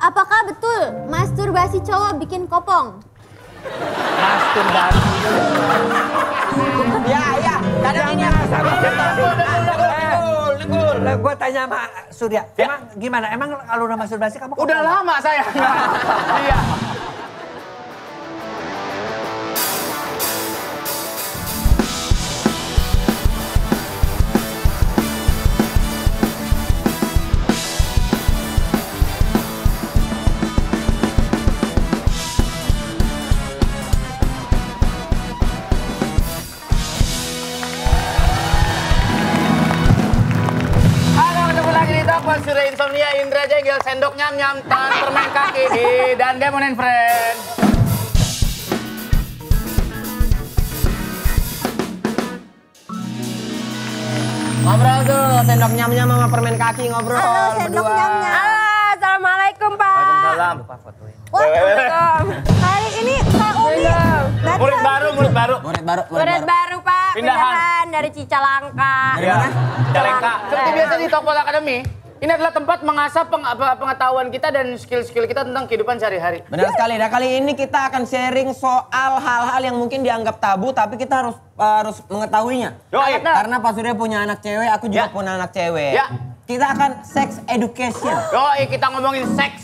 Apakah betul masturbasi cowok bikin kopong? Masturbasi. Ya. Kadang ini Gue tanya sama Surya, emang gimana? Emang kalau udah masturbasi kamu kopong? Udah lama saya. Iya. Surya Insomnia, Indra Jenggel, Sendok Nyam Nyam, Permen Kaki di Dan Demon and Friend. ngobrol tuh, Sendok Nyam Nyam sama Permen Kaki ngobrol. Halo, Sendok berdua. Nyam Nyam. Assalamualaikum, Pak. Waalaikumsalam. Waalaikumsalam. Hari ini Kak Umi datang. Murid baru. Murid baru, Pak. Pindahan. Dari Cicalengka. Dari mana? Cicalengka. Seperti biasa di Tokpol Academy, ini adalah tempat mengasah pengetahuan kita dan skill-skill kita tentang kehidupan sehari-hari. Benar sekali. Nah, kali ini kita akan sharing soal hal-hal yang mungkin dianggap tabu, tapi kita harus mengetahuinya. Yoi. Karena Pak Surya punya anak cewek, aku juga punya anak cewek. Ya. Kita akan sex education. Yoi, kita ngomongin seks.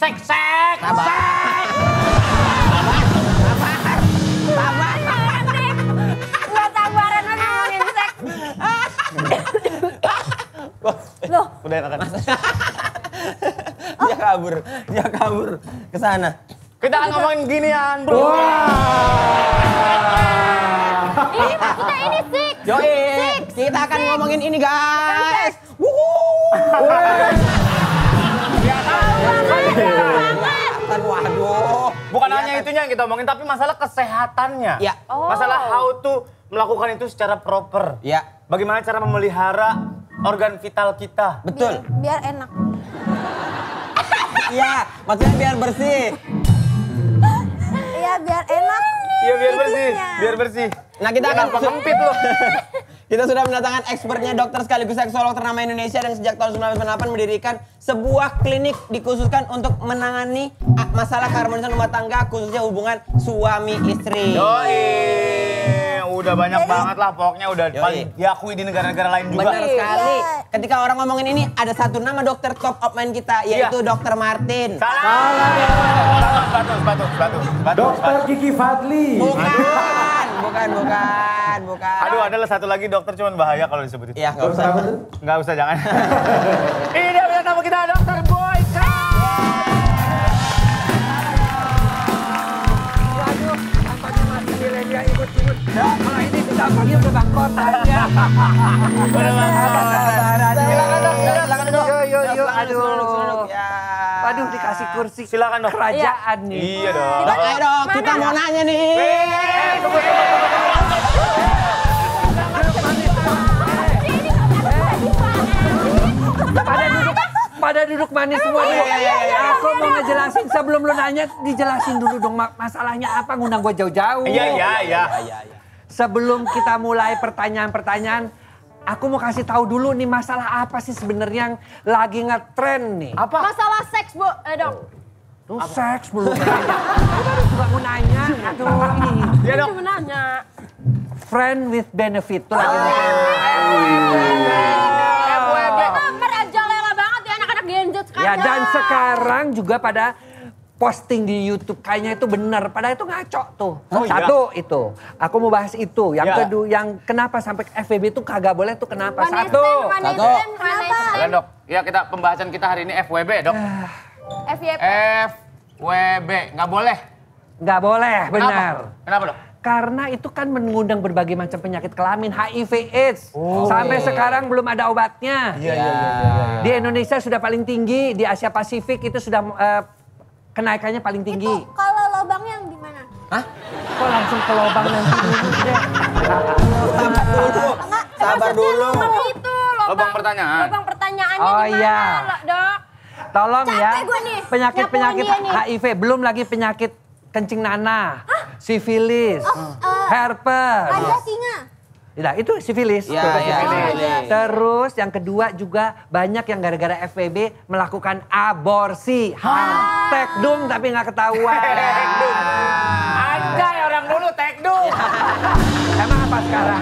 Nggak sabaran lagi ngomongin seks. Loh, Udah enakan. Dia kabur ke sana. Kita akan ngomongin ginian, bro. ini maksudnya ini sik. Yoi, kita akan ngomongin ini, guys. Waduh. Bukan hanya itunya yang kita omongin, tapi masalah kesehatannya. Ya. Masalah how to melakukan itu secara proper. Ya, Bagaimana cara memelihara organ vital kita. betul. Biar enak. Iya, maksudnya biar bersih. Iya, biar enak. Iya, biar bersih. Pipinya. Biar bersih. Nah, kita akan Sempit loh. Kita sudah mendatangkan expertnya, dokter sekaligus seksolog ternama Indonesia yang sejak tahun 1998 mendirikan sebuah klinik dikhususkan untuk menangani masalah keharmonisan rumah tangga, khususnya hubungan suami istri. Yoi, udah banyak banget lah pokoknya udah paling diakui di negara-negara lain juga. Benar sekali. Iya. Ketika orang ngomongin ini, ada satu nama dokter top of mind kita, yaitu Dokter Martin. Salah. Batu. Dokter Kiki Fadli. Bukan. Aduh, adalah satu lagi dokter cuman bahaya kalau disebutin. Iya, nggak usah. Nggak usah, jangan. Ini dia punya nama kita, Dokter Boyka. Waduh, tampaknya masih milenial ikut-ikut. Kalau ini kita panggil ke bangkotan ya. Silakan dok. Yo, aduh. Ya. Waduh, dikasih kursi Silakan dok. kerajaan nih. Iya dong. Dok, ayo dok, kita mau nanya nih. Pada duduk manis semua nih. Aku mau ngejelasin sebelum lu nanya, dijelasin dulu dong masalahnya apa, ngundang gua jauh-jauh. Iya. Sebelum kita mulai pertanyaan-pertanyaan, aku mau kasih tahu dulu nih masalah apa sih sebenarnya yang lagi ngetren nih. Apa? Masalah seks, Bu. Dok. Tuh seks belum nanya. Aku baru juga mau nanya. Aduh, Iya dok. Cuma nanya. friend with benefit tuh lagi ngetren. FWB. Itu merajalela banget ya anak-anak Gen Z sekarang. Ya dan sekarang juga pada posting di YouTube kayaknya itu benar. Padahal itu ngaco tuh. Oh, iya? Satu itu. Aku mau bahas itu. Yang Ya. kedua, yang kenapa sampai FWB itu kagak boleh tuh kenapa? Satu. Kalian dok. Ya kita pembahasan kita hari ini FWB dok. FYP. FWB nggak boleh. Nggak boleh, benar. Kenapa dok? Karena itu kan mengundang berbagai macam penyakit kelamin, HIV AIDS. Sampai sekarang belum ada obatnya. Iya. Di Indonesia sudah paling tinggi, di Asia Pasifik itu sudah kenaikannya paling tinggi. Itu kalau lubangnya yang di mana? Hah? Kok langsung ke lubang nanti dulu deh. Sabar dulu. Itu Lubang pertanyaan. Lubang pertanyaannya Oh, di mana, iya. Dok? Tolong ya, Capek gue nih, penyakit-penyakit nyapuin dia nih. HIV, belum lagi penyakit kencing nanah, sifilis, herpes. Ada singa. Nah, itu sifilis. Ya, Itu ya, sifilis. Terus yang kedua juga banyak yang gara-gara FWB melakukan aborsi. Tekdung tapi nggak ketahuan. Anjay, orang dulu tekdung. Emang apa sekarang?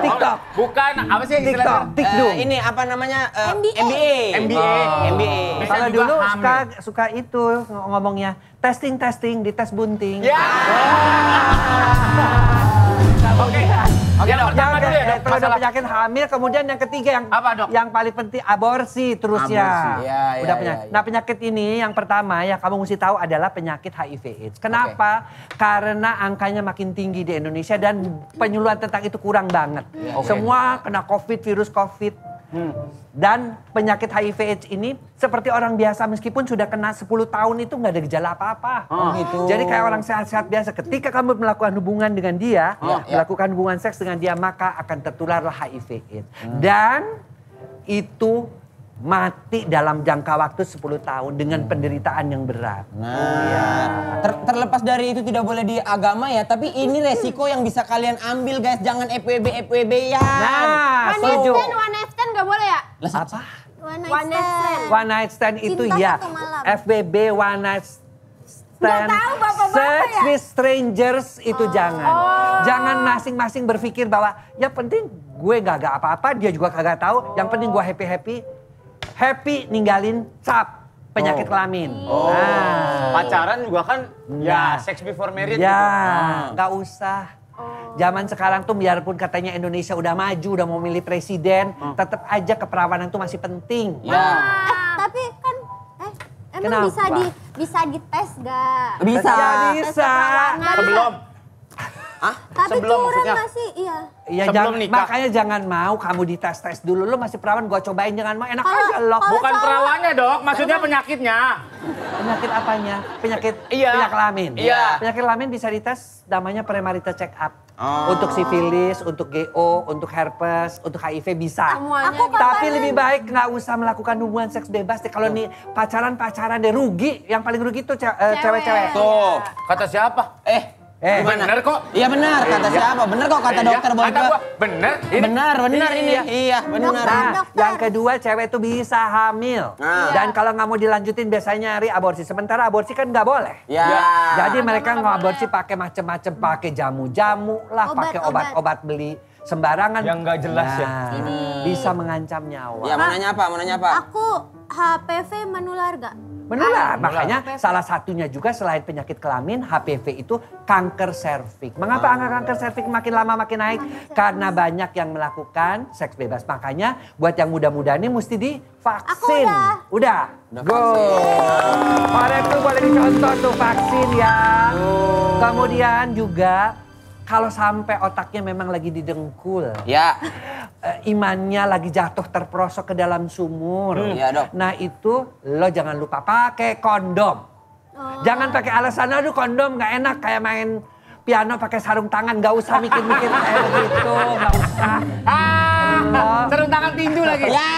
TikTok. Bukan, apa sih TikTok. istilahnya? Tikdung. Ini apa namanya? MBA. MBA. MBA. Bisa Kalau juga dulu hamil. suka itu ngomongnya testing di tes bunting. Ya. Oke. Oke, yang pertama dulu ya, Dok. Terus ada Masalah penyakit hamil, kemudian yang ketiga yang Apa, Dok? yang paling penting aborsi terusnya. Aborsi, ya, Udah ya, penyakit. ya. Nah, penyakit ini yang pertama ya kamu mesti tahu adalah penyakit HIV/AIDS. Kenapa? Karena angkanya makin tinggi di Indonesia dan penyuluhan tentang itu kurang banget. Semua kena COVID, virus COVID. Dan penyakit HIV/AIDS ini seperti orang biasa meskipun sudah kena 10 tahun itu nggak ada gejala apa-apa. Gitu. Jadi kayak orang sehat-sehat biasa. Ketika kamu melakukan hubungan dengan dia, melakukan hubungan seks dengan dia, maka akan tertularlah HIV/AIDS. Dan itu mati dalam jangka waktu 10 tahun dengan penderitaan yang berat. Nah, terlepas dari itu tidak boleh di agama ya, tapi ini resiko yang bisa kalian ambil guys, jangan FWB ya. Nah, One night setuju. stand, one night stand gak boleh ya? Apa? One night stand. One night stand itu Cinta ya. satu malam. FWB one night stand. Nggak tahu bapak-bapak Sex ya? with strangers itu jangan. Jangan masing-masing berpikir bahwa ya penting gue gak apa-apa, dia juga kagak tahu. Yang penting gue happy-happy. Happy ninggalin penyakit kelamin. Nah. pacaran juga kan Nah. ya sex before marriage Ya, gitu. nggak usah. Zaman sekarang tuh biarpun katanya Indonesia udah maju, udah mau milih presiden, tetap aja keperawanan tuh masih penting. Tapi kan emang Kenapa? bisa dites gak? Bisa. Ya bisa. Sebelum Tapi Sebelum curang maksudnya? gak sih? Iya. Iya, Sebelum nikah. makanya jangan mau kamu dites-tes dulu. Lo masih perawan, gua cobain jangan mau. Enak Kalau- aja lo. kalau- bukan cowok- perawannya, Dok. Maksudnya penyakitnya. Penyakit apanya? Penyakit Iya. penyakit kelamin. Iya. Penyakit kelamin bisa dites namanya premarital check up. Untuk sifilis, untuk GO, untuk herpes, untuk HIV bisa. Semuanya Aku gitu. Tapi lebih baik nggak usah melakukan hubungan seks bebas deh. Kalau nih pacaran deh rugi. Yang paling rugi tuh cewek-cewek. Tuh. Kata siapa? Gimana? Bener kok. Iya benar kata siapa? Benar kok kata dokter Boyke. Kata gua bener. Benar ini. Iya, benar. Nah, Dokter. yang kedua cewek itu bisa hamil. Dan kalau nggak mau dilanjutin biasanya nyari aborsi. Sementara aborsi kan nggak boleh. Ya. Jadi mereka ngaborsi pakai macem-macem, pakai jamu-jamu lah, pakai Obat-obat. obat-obat beli sembarangan. Yang nggak jelas ya. Bisa mengancam nyawa. Ya, mau nanya apa? Aku HPV menular gak? Menular. Makanya salah satunya juga selain penyakit kelamin, HPV itu kanker serviks. Mengapa angka kanker serviks makin lama makin naik? Karena banyak yang melakukan seks bebas. Makanya buat yang muda-muda ini mesti divaksin. Aku Udah. Go. Orang itu boleh dicontoh tuh vaksin ya. Kemudian juga kalau sampai otaknya memang lagi didengkul. Ya. Imannya lagi jatuh terperosok ke dalam sumur. Iya, Dok. Nah itu lo jangan lupa pakai kondom. Jangan pakai alasan aduh kondom nggak enak kayak main piano pakai sarung tangan, nggak usah mikir-mikir kayak begitu, nggak usah. Sarung tangan tinju lagi. Ya,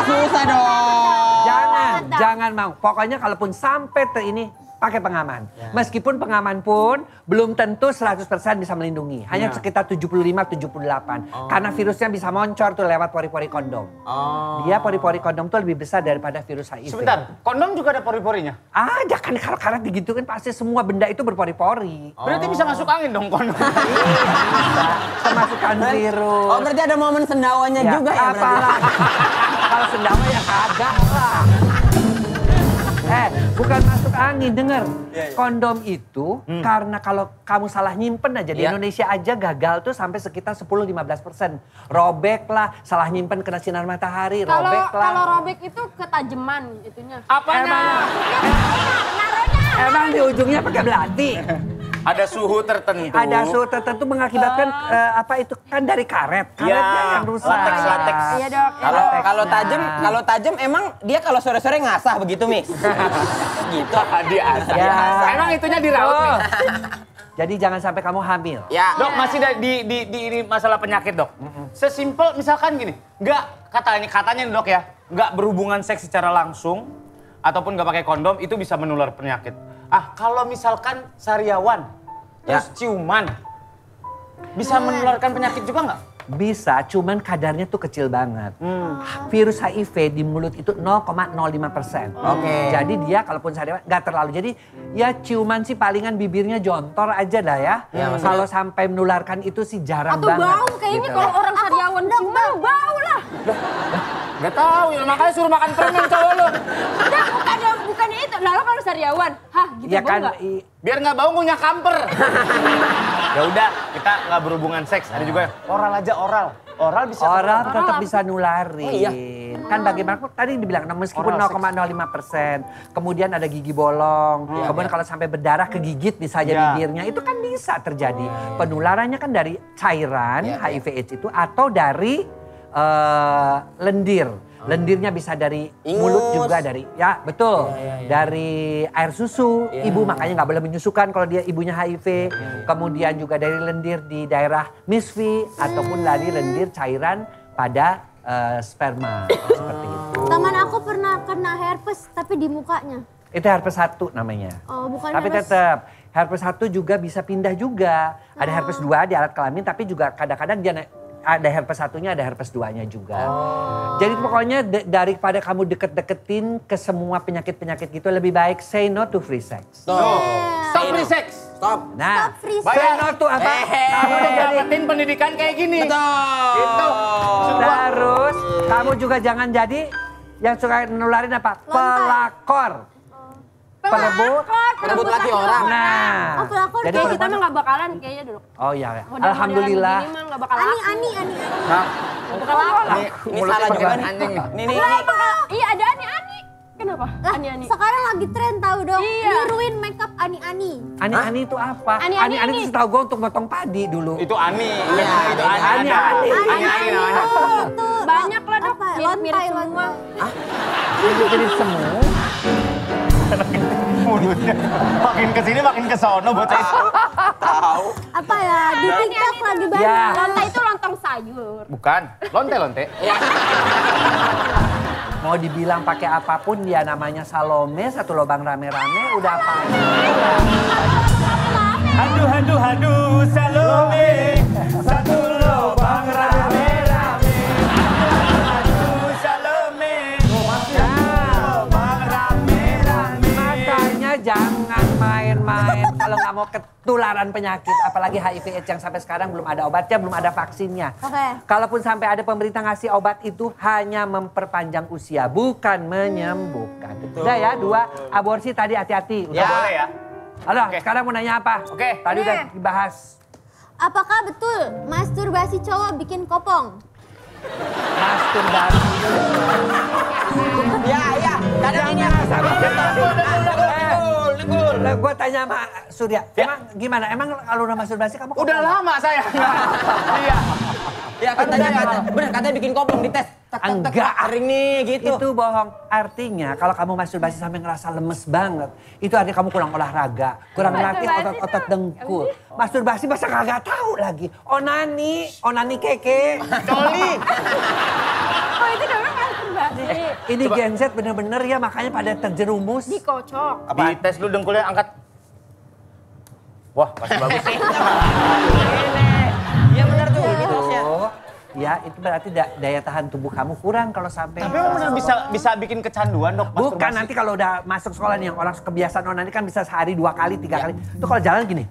susah dong. Jangan mau. Pokoknya kalaupun sampai ini pakai pengaman. Meskipun pengaman pun belum tentu 100% bisa melindungi. Hanya sekitar 75-78. Karena virusnya bisa moncor tuh lewat pori-pori kondom. Dia pori-pori kondom tuh lebih besar daripada virus HIV. Sebentar, kondom juga ada pori-porinya? Ada kan kalau karena begitu kan pasti semua benda itu berpori-pori. Berarti bisa masuk angin dong kondom. Kemasukan virus. Oh, berarti ada momen sendawanya juga ya berarti. apalah. Kalau sendawa ya kagak lah. Bukan masuk angin, denger. Kondom itu karena kalau kamu salah nyimpen aja di Indonesia aja gagal tuh sampai sekitar 10-15%. Robek lah, salah nyimpen kena sinar matahari, robek lah. Kalau robek itu ketajaman itunya. Apanya? Emang di ujungnya pakai belati. Ada suhu tertentu. Ada suhu tertentu mengakibatkan apa itu kan dari karet. Karetnya yang rusak. Latex. Iya dok. Kalau tajam emang dia kalau sore-sore ngasah begitu, Mi. Gitu. Dia asal. Ya. Emang itunya dirawat nih. Jadi jangan sampai kamu hamil. Ya. Dok, masih di ini masalah penyakit, Dok. Sesimpel misalkan gini, katanya nih, Dok ya, nggak berhubungan seks secara langsung ataupun nggak pakai kondom itu bisa menular penyakit. Kalau misalkan sariawan, terus ciuman, bisa menularkan penyakit juga nggak? Bisa, cuman kadarnya tuh kecil banget. Virus HIV di mulut itu 0,05%. Oke. Jadi dia kalaupun sariawan nggak terlalu. Jadi ya ciuman sih palingan bibirnya jontor aja dah ya. Kalau sampai menularkan itu sih jarang Atau banget. bau kayaknya gitu. kalau orang sariawan ciuman bau lah. Gak tahu, ya makanya suruh makan permen cowok lu. Udah bukannya itu. Lalu kalau sariawan, hah gitu Ya bau kan, nggak? Biar nggak bau ngunyah kamper. Ya udah, kita nggak berhubungan seks. Ada juga oral aja oral. Oral bisa. Orang Oral tetap apa? bisa nularin. Oh, iya. Kan bagaimana tadi dibilang meskipun Oral 0,05%. Kemudian ada gigi bolong. Kemudian kalau sampai berdarah kegigit bisa Iya. jadi bibirnya. Itu kan bisa terjadi. Penularannya kan dari cairan HIV AIDS itu atau dari lendir. Lendirnya bisa dari mulut Ingus. juga dari ya betul dari air susu ibu makanya nggak boleh menyusukan kalau dia ibunya HIV kemudian juga dari lendir di daerah misfi ataupun dari lendir cairan pada sperma seperti itu. Teman aku pernah kena herpes tapi di mukanya. Itu herpes 1 namanya. Oh, bukan Tapi herpes. tetap herpes 1 juga bisa pindah juga. Ada herpes 2 di alat kelamin tapi juga kadang-kadang dia ada herpes 1-nya, ada herpes 2-nya juga. Jadi pokoknya daripada kamu deket-deketin ke semua penyakit-penyakit gitu lebih baik say no to free sex. Stop free sex. Stop. Nah, Stop free say no to apa? Kamu udah jadi dapetin pendidikan kayak gini. Betul. Gitu. terus kamu juga jangan jadi yang suka nularin apa? Pelakor. Perebut laki orang. Nah, Oh, pelakor jadi Kayak kita perempuan- mah nggak bakalan kayaknya dulu. Oh iya, ya. Alhamdulillah. Ini mah nggak bakal Ani, laku. Ani. Bakal laku. Ini salah juga nih. anjing nih. Nih. Iya ada Ani. Kenapa? Lah, Ani. sekarang lagi tren tahu dong. Iya. Niruin makeup Ani. Ani itu apa? Ani Ani ini. itu setahu gue untuk motong padi dulu. Itu Ani. Iya, itu Ani. Ani Ani namanya. Itu Banyak lah dok. apa? Mirip-mirip semua. Jadi semua. Mulutnya makin kesini makin kesono bocah itu. Apa ya? Di TikTok lagi banyak. Ya. Lontai itu lontong sayur. Bukan, lonte. Mau dibilang pakai apapun dia namanya Salome, satu lubang rame-rame udah apa? Haduh, Salome. Satu lubang rame-rame. Haduh, Salome. Lubang rame-rame. Makanya jangan main-main kalau nggak mau ketularan penyakit, apalagi HIV/AIDS yang sampai sekarang belum ada obatnya, belum ada vaksinnya. Oke. Kalaupun sampai ada pemerintah ngasih obat itu hanya memperpanjang usia, bukan menyembuhkan. Udah ya, 2 aborsi tadi hati-hati. Ya Udah. boleh ya. Halo, Oke. sekarang mau nanya apa? Oke. Tadi udah dibahas. Apakah betul masturbasi cowok bikin kopong? Masturbasi. Ya. Kadang ini Nikul. Lah gue tanya sama Surya, emang gimana? Emang kalau udah masturbasi kamu Udah lama saya. Iya. Ya katanya bikin kopong di tes. Enggak. Kering nih gitu. Itu bohong. Artinya kalau kamu masturbasi sampai ngerasa lemes banget, itu artinya kamu kurang olahraga, kurang latih otot-otot dengkul. Masturbasi masa kagak tahu lagi. Onani keke. Coli. Oh itu namanya masturbasi. Ini Gen Z bener-bener ya makanya pada terjerumus. Dikocok. Di tes dulu dengkulnya angkat. Wah, masih bagus. Iya benar tuh gitu. Ya itu berarti daya tahan tubuh kamu kurang kalau sampai. Tapi emang benar bisa bikin kecanduan dok Bukan masturbasi? nanti kalau udah masuk sekolah nih yang orang kebiasaan onani kan bisa sehari 2 kali, 3 kali. Itu kalau jalan gini.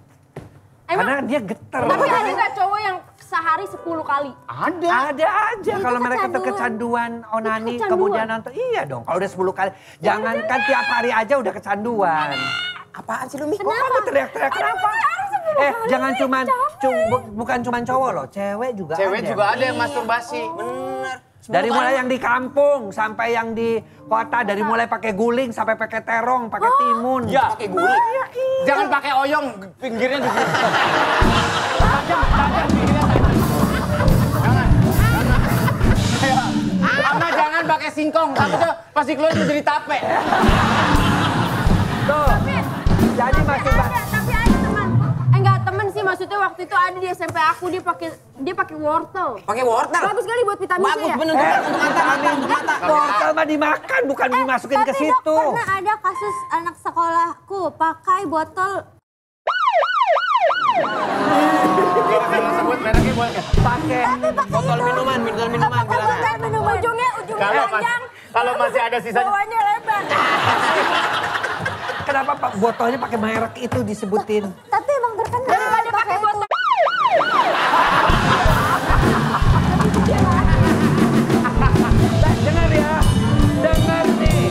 Karena dia geter. Tapi ada nggak cowok yang sehari 10 kali? Ada. Ada aja Itu kalau mereka kecanduan. kecanduan onani kecanduan. kemudian nonton. Iya dong kalau udah 10 kali. Jangankan tiap hari aja udah kecanduan. Apaan sih lu Mi? Kok kamu teriak-teriak kenapa? Jangan bukan cuman cowok loh, cewek juga Cewek ada. juga ada yang masturbasi. Bener. Dari mulai yang di kampung sampai yang di kota, dari mulai pakai guling sampai pakai terong, pakai timun. Ya. Pakai guli. Jangan pakai oyong, pinggirnya di sini. Tajam pinggirnya tajam. Jangan. Ya. Sama jangan pakai singkong, takutnya pasti keluar jadi tape. Tuh. Jadi masturbasi. Tapi ada temanku. Enggak temen sih maksudnya waktu itu ada di SMP aku dia pakai wortel. Pakai wortel. Bagus sekali buat vitamin C Bagus ya. bener untuk mata. Wortel mah dimakan, bukan dimasukin ke Tapi situ. dok pernah ada kasus anak sekolahku pakai botol Kalau sebut mereknya boleh nggak? Pakai Botol minuman bilang. Bukan minuman. Ujungnya panjang, Kalau masih ada sisanya. bawahnya lebar. kenapa Pak botolnya pakai merek itu disebutin? Tapi emang terkenal. Daripada pakai botol. Dengar ya, dengar nih.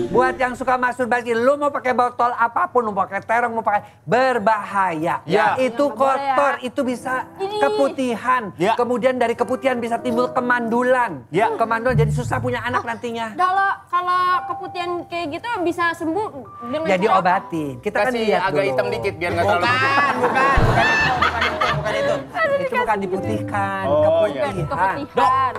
Buat yang suka masturbasi, lu mau pakai botol apapun, mau pakai terong, mau pakai berbahaya. Ya. Itu Nggak boleh kotor, ya. itu bisa Ini. keputihan. Ya. Kemudian dari keputihan bisa timbul kemandulan. Ya. Kemandulan jadi susah punya anak nantinya. Kalau keputihan kayak gitu bisa sembuh dengan Jadi cara apa? obatin. Kita kan Kasih lihat agak dulu. hitam dikit biar nggak terlalu putih. Bukan itu. Itu bukan diputihkan, Oh, iya. keputihan. Keputihan.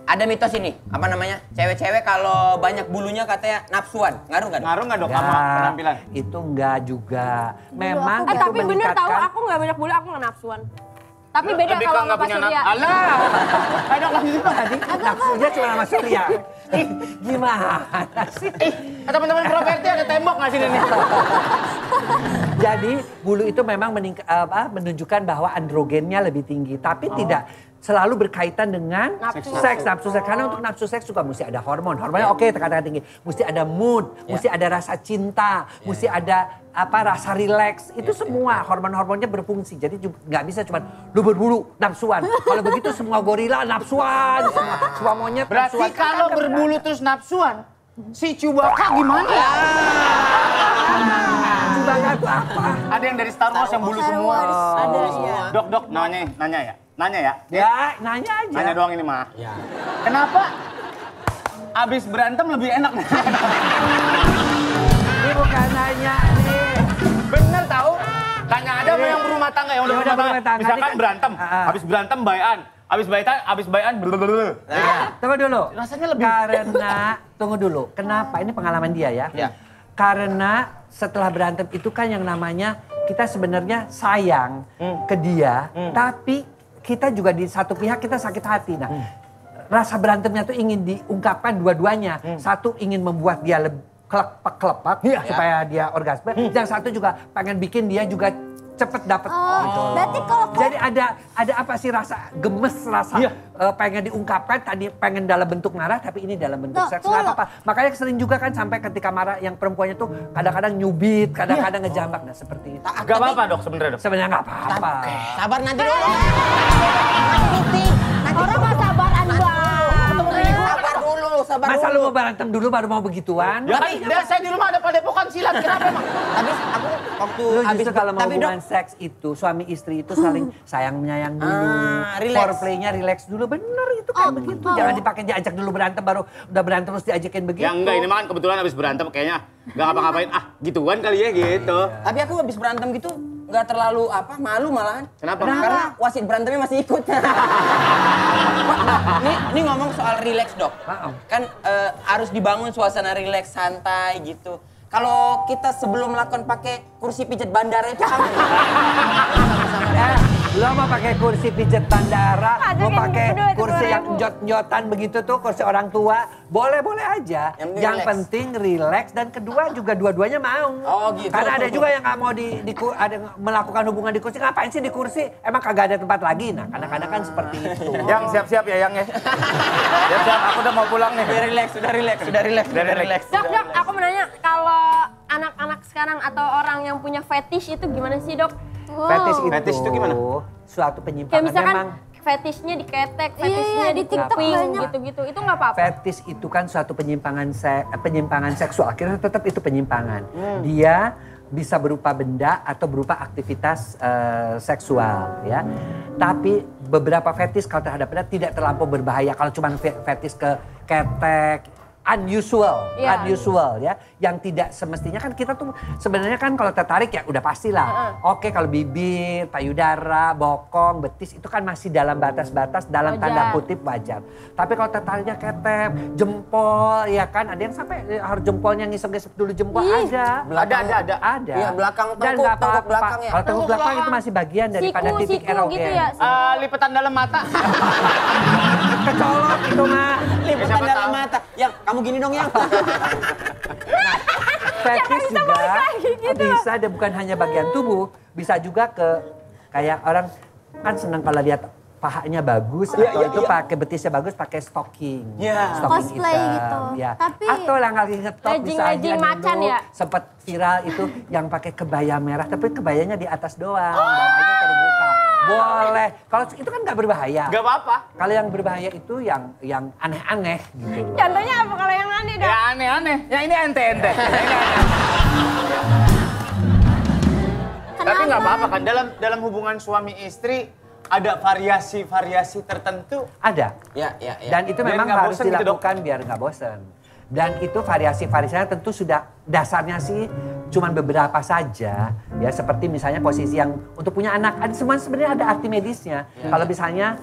Ada mitos ini, apa namanya? Cewek-cewek kalau banyak bulunya katanya nafsuan. Ngaruh nggak? Ngaruh nggak dok sama Enggak, penampilan? itu enggak juga. Memang aku itu Tapi bener tahu meningkatkan. aku nggak banyak bulu, aku nggak nafsuan. Tapi beda Lebih kalau ke sama Pak Surya. Alah, ayo dok lanjutin dok. Tadi nafsunya cuma sama Surya. Gimana sih? Teman-teman properti ada tembok nggak sini nih? Jadi bulu itu memang menunjukkan bahwa androgennya lebih tinggi, tapi tidak selalu berkaitan dengan Nafsu. seks, nafsu seks. Karena untuk nafsu seks juga mesti ada hormon. Hormonnya oke, tekanan tinggi. Mesti ada mood, mesti ada rasa cinta, mesti ada rasa rileks. Itu semua hormon-hormonnya berfungsi. Jadi nggak bisa cuma lu berbulu nafsuan. Kalau begitu semua gorila nafsuan, semua monyet Berarti nafsuan. kalau berbulu terus nafsuan, si Chewbacca gimana ya? Chewbacca itu apa? Ada yang dari Star Wars yang bulu semua. Ada iya. Dok, nanya ya? Nanya ya? Ya, nanya aja. Nanya doang ini mah. Kenapa abis berantem lebih enak? Ini bukan nanya nih. Bener tahu? Tanya aja sama yang berumah tangga, yang udah Yang udah berumah berumah tangga. tangga. Misalkan Ini kan- berantem, abis berantem bayan. Abis bayan blablabla. Tunggu dulu. Rasanya lebih- Karena, tunggu dulu. Kenapa? Ini pengalaman dia ya. Ya. Karena setelah berantem itu kan yang namanya kita sebenarnya sayang ke dia. Tapi kita juga di satu pihak kita sakit hati. Nah, rasa berantemnya tuh ingin diungkapkan dua-duanya. Satu ingin membuat dia lebih kelepak supaya dia orgasme. Yang satu juga pengen bikin dia juga cepet dapet. Oh, berarti kalau Jadi ada apa sih rasa gemes, rasa pengen diungkapkan, tadi pengen dalam bentuk marah, tapi ini dalam bentuk Loh, seks. tunggu. Nggak apa-apa. Makanya sering juga kan sampai ketika marah yang perempuannya tuh kadang-kadang nyubit, kadang-kadang ngejambak. Nah seperti itu. Gak apa-apa dok sebenarnya dok. Sebenarnya nggak apa-apa. Sabar nanti dulu. Orang mah sabaran banget. Sabar Masa dulu. lu mau berantem dulu baru mau begituan? Ya kan, saya di rumah ada padepokan silat, kenapa emang? Tapi aku waktu Lu habis justru kalau mau tapi, Dok, hubungan seks itu, suami istri itu saling sayang menyayang dulu. Relax. Foreplaynya relax dulu, bener itu kayak begitu. Jangan dipakai diajak dulu berantem, baru udah berantem terus diajakin begitu. Ya enggak, ini mah kan kebetulan habis berantem kayaknya gak ngapa-ngapain. Gituan kali ya gitu. Tapi aku habis berantem gitu nggak terlalu malu malahan. Kenapa? Karena wasit berantemnya masih ikut. Ini ngomong soal relax dok. Maaf. Kan harus dibangun suasana relax santai gitu. Kalau kita sebelum melakukan pakai kursi pijat bandara itu sama. Lo mau pakai kursi pijet bandara, Ada mau yang pakai berdua itu kursi yang 2000. njot-njotan begitu tuh, kursi orang tua, boleh-boleh aja. Yang penting Yang relax. penting relax dan kedua juga dua-duanya mau. Oh, gitu. Karena ada juga yang nggak mau ada melakukan hubungan di kursi. Ngapain sih di kursi? Emang kagak ada tempat lagi. Nah, kadang-kadang kan seperti itu. Yang siap-siap ya yang ya. Siap-siap, aku udah mau pulang nih. Sudah relax. Udah relax. Dok, aku mau nanya, kalau anak-anak sekarang atau orang yang punya fetish itu gimana sih dok? Fetish itu gimana? Suatu Kayak penyimpangan misalkan memang. fetishnya diketek, Iya, fetishnya di TikTok dikeping, banyak. gitu-gitu. Itu nggak apa-apa? Fetish itu kan suatu penyimpangan seksual. Akhirnya tetap itu penyimpangan. Dia bisa berupa benda atau berupa aktivitas seksual ya. Tapi beberapa fetish kalau terhadap benda tidak terlampau berbahaya. Kalau cuma fetish ke ketek, unusual ya, yang tidak semestinya kan kita tuh sebenarnya kan kalau tertarik ya udah pastilah. Oke, kalau bibir, payudara, bokong, betis itu kan masih dalam batas-batas dalam tanda kutip wajar. Tapi kalau tertariknya ketek, jempol ya kan ada yang sampai harus jempolnya ngisep-ngisep dulu jempol ada. Ada. Iya, belakang Dan tengkuk, nggak apa-apa. tengkuk belakang ya. Kalau tengkuk belakang itu masih bagian daripada titik Siku erogen. gitu ya? Lipetan dalam mata. Kecolok itu mah. Liputan Siapa dalam tahu? mata. Yang kamu gini dong yang. Fetish juga bisa dan bukan hanya bagian tubuh, Bisa juga ke kayak orang kan senang kalau lihat pahanya bagus atau itu pakai betisnya bagus pakai stocking. Stocking Cosplay hitam, gitu. ya. Tapi- atau yang lagi ngetop bisa Legging macan ya? sempat viral itu yang pakai kebaya merah tapi kebayanya di atas doang, bawahnya terbuka. Boleh. Kalau itu kan nggak berbahaya. Gak apa-apa. Kalau Yang berbahaya itu yang aneh-aneh gitu loh. Contohnya apa kalau yang aneh dong? ya aneh-aneh. Ya ini ente-ente. Tapi nggak apa-apa kan dalam hubungan suami istri ada variasi-variasi tertentu. Ada. Ya. Dan itu Biar memang nggak harus bosen gitu, Dok. dilakukan biar nggak bosen. Dan itu variasi-variasinya tentu sudah dasarnya sih cuman beberapa saja. Ya seperti misalnya posisi yang untuk punya anak. Ada semua sebenarnya ada arti medisnya. Kalau misalnya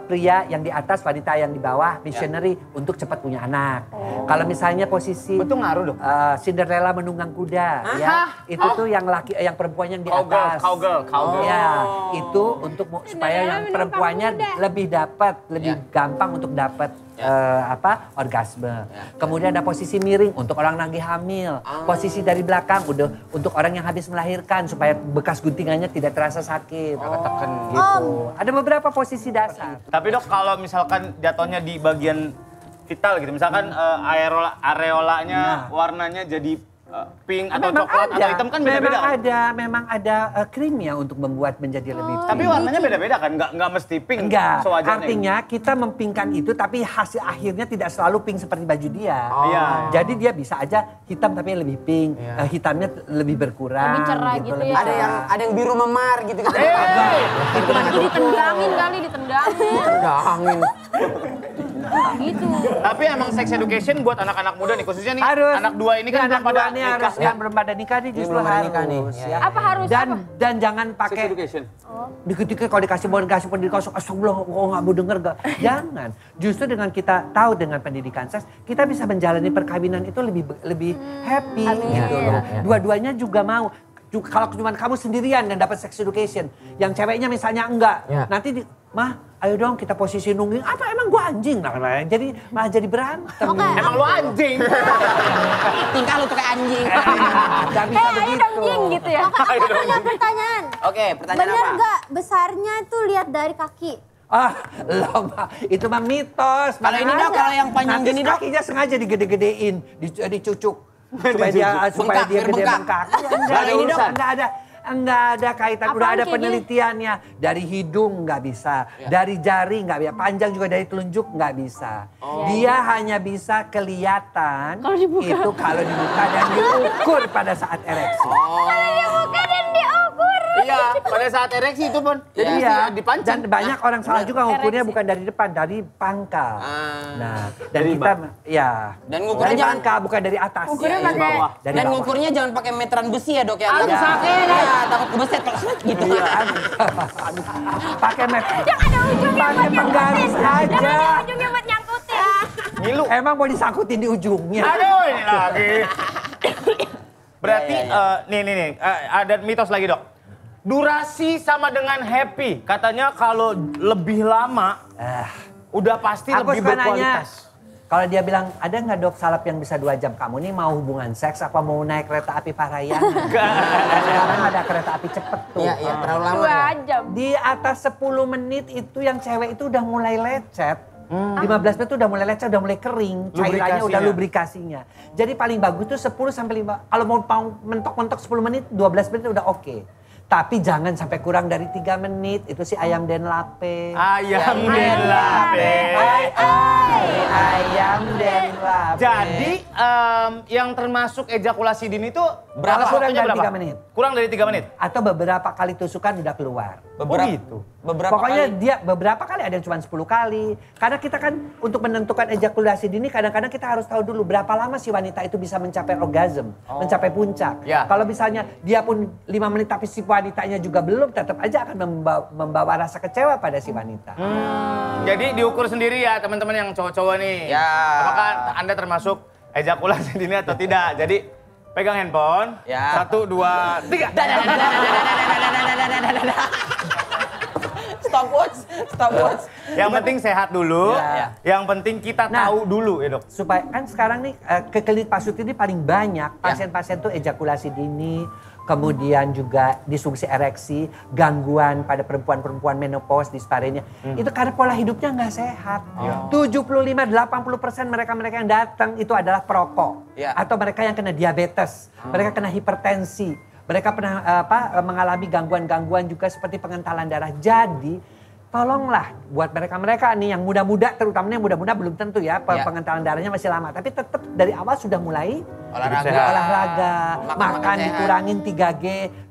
pria yang di atas, wanita yang di bawah, missionary untuk cepat punya anak. Kalau misalnya posisi Betul ngaruh dong. Cinderella menunggang kuda, ya itu tuh yang perempuan yang di atas. Cowgirl. Ya, itu untuk supaya yang menunggang perempuannya kuda. lebih gampang untuk dapat orgasme. Kemudian ada posisi miring untuk orang lagi hamil. Posisi dari belakang udah untuk orang yang habis melahirkan supaya bekas guntingannya tidak terasa sakit. Gitu. Ada beberapa posisi dasar. Tapi Dok, kalau misalkan jatuhnya di bagian vital gitu, misalkan areolanya warnanya jadi pink atau coklat atau hitam kan beda-beda kan? Memang ada krimnya untuk membuat menjadi lebih pink. Tapi warnanya beda-beda kan? Nggak mesti pink Enggak, sewajarnya. artinya kita mempingkan itu tapi hasil akhirnya tidak selalu pink seperti baju dia. Iya. Jadi dia bisa aja hitam tapi lebih pink, hitamnya lebih berkurang. Lebih cerah gitu ya. lebih cerah. Ada yang biru memar gitu. Itu kan Ditendangin kali, ditendangin. Tendangin. Gitu. Tapi emang sex education buat anak-anak muda nih, khususnya nih harus. anak dua ini kan anak belum pada dua ini harus nikah. yang belum pada nikah nih justru belum pada harus. nikah nih. Ya. Apa harus? Dan jangan Sex pakai education. dikit-dikit kalau dikasih pendidikan astagfirullah kok nggak mau denger gak? Jangan. Justru dengan kita tahu dengan pendidikan seks, kita bisa menjalani perkawinan itu lebih happy gitu loh. Dua-duanya juga mau. Kalau cuma kamu sendirian dan dapat sex education, yang ceweknya misalnya enggak, nanti ayo dong kita posisi nungging. Apa emang gua anjing? Nah, jadi malah jadi berantem. Emang lu anjing. Tingkah lu tuh kayak anjing. Gak bisa Ayo begitu. dong jing gitu ya. Oke, aku punya pertanyaan. Oke, pertanyaan Bener apa? nggak besarnya itu lihat dari kaki? Itu mah mitos. Kalau ini dok, kalau yang panjang Nanti gini dok. kakinya sengaja digede-gedein, dicucuk. supaya dia gede bengkak. Kalau ini dok, Enggak ada kaitan, udah ada penelitiannya. Dari hidung nggak bisa, dari jari nggak bisa, panjang juga dari telunjuk nggak bisa. Dia hanya bisa kelihatan Kalau dibuka. itu kalau dibuka dan diukur pada saat ereksi. Dibuka dan diukur. Iya, pada saat ereksi itu pun. Jadi Iya, dipancing. dan banyak orang salah juga ngukurnya bukan dari depan, dari pangkal. Nah, dan kita Dan ngukurnya dari jangan- pangkal bukan dari atas. Ngukurnya Iya, pakai- bawah. Dari Dan bawah. ngukurnya jangan pakai meteran besi ya dok ya. Aduh, Takut- sakit. Iya, takut kebeset kalau seret gitu. Pakai meter. Yang ada ujungnya Pakai buat penggaris nyangkutin. Yang aja. ada ujungnya buat nyangkutin. Ngilu. Emang mau disangkutin di ujungnya. Aduh, ini lagi. Berarti nih, ada mitos lagi dok. Durasi sama dengan happy. Katanya kalau lebih lama, udah pasti Aku lebih suka nanya, berkualitas. kalau dia bilang, ada nggak dok salap yang bisa 2 jam? Kamu nih mau hubungan seks apa mau naik kereta api Parahyangan? Sekarang ada kereta api cepet tuh. Iya, terlalu lama 2 ya. jam. Di atas 10 menit itu yang cewek itu udah mulai lecet. 15 menit itu udah mulai lecet, udah mulai kering. Cairannya udah lubrikasinya. Jadi paling bagus tuh 10 sampai 5. Kalau mau mentok-mentok 10 menit, 12 menit udah oke. Tapi jangan sampai kurang dari 3 menit. Itu si ayam den lape. Ayam den lape. Ayam den lape. Jadi yang termasuk ejakulasi dini itu Berapa? Kurang waktunya dari berapa? 3 menit. Kurang dari 3 menit. Atau beberapa kali tusukan udah keluar. Beberapa Pokoknya dia beberapa kali, ada yang cuma 10 kali. Karena kita kan untuk menentukan ejakulasi dini kadang-kadang kita harus tahu dulu berapa lama si wanita itu bisa mencapai orgasm, mencapai puncak. Ya. Kalau misalnya dia pun 5 menit tapi si wanitanya juga belum, tetap aja akan membawa rasa kecewa pada si wanita. Jadi diukur sendiri ya teman-teman yang cowok-cowok nih. Ya. Apakah Anda termasuk ejakulasi dini atau tidak? Jadi pegang handphone. Ya. 1, 2, 3. Stopwatch. Yang penting sehat dulu. Ya. Yang penting kita Nah, tahu dulu ya dok. Supaya kan sekarang nih ke klinik Pak Sutri ini paling banyak pasien-pasien tuh ejakulasi dini, kemudian juga disfungsi ereksi, gangguan pada perempuan-perempuan menopause, dispareunia. Itu karena pola hidupnya nggak sehat. 75-80% mereka-mereka yang datang itu adalah perokok atau mereka yang kena diabetes, mereka kena hipertensi, mereka pernah mengalami gangguan-gangguan juga seperti pengentalan darah. Jadi tolonglah buat mereka-mereka nih yang muda-muda, terutamanya yang muda-muda belum tentu ya, pengentalan darahnya masih lama. Tapi tetap dari awal sudah mulai olahraga, makan dikurangin 3G,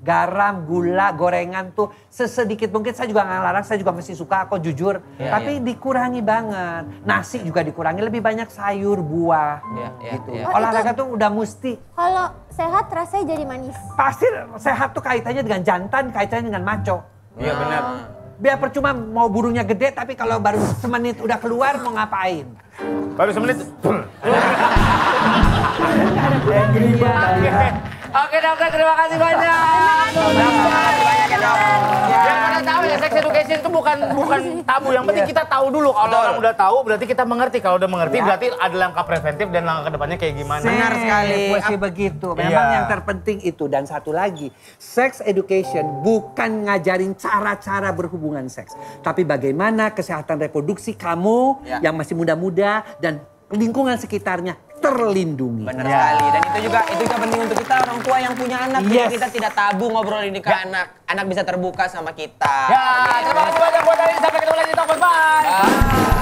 garam, gula, gorengan tuh sesedikit mungkin. Saya juga nggak larang, saya juga masih suka kok jujur. Tapi dikurangi banget. Nasi juga dikurangi, lebih banyak sayur, buah gitu. Olahraga tuh udah mesti. Kalau sehat rasanya jadi manis. Pasti sehat tuh kaitannya dengan jantan, kaitannya dengan maco. Iya benar. Biar percuma mau burungnya gede, tapi kalau baru semenit udah keluar mau ngapain? Baru semenit. Oke dokter, terima kasih banyak. Yang mana tahu ya, sex education itu bukan tabu. Yang penting kita tahu dulu. Kalau orang udah tahu, berarti kita mengerti. Kalau udah mengerti, berarti ada langkah preventif dan langkah kedepannya kayak gimana. Benar sekali. Pasti begitu. Memang yang terpenting itu. Dan satu lagi, sex education bukan ngajarin cara-cara berhubungan seks. Tapi bagaimana kesehatan reproduksi kamu yang masih muda-muda dan lingkungan sekitarnya terlindungi. Benar sekali. Dan itu juga penting untuk kita orang tua yang punya anak. Jadi kita tidak tabu ngobrol ini ke anak. Anak bisa terbuka sama kita. Ya, terima kasih banyak buat hari ini. Sampai ketemu lagi di Talk. Bye.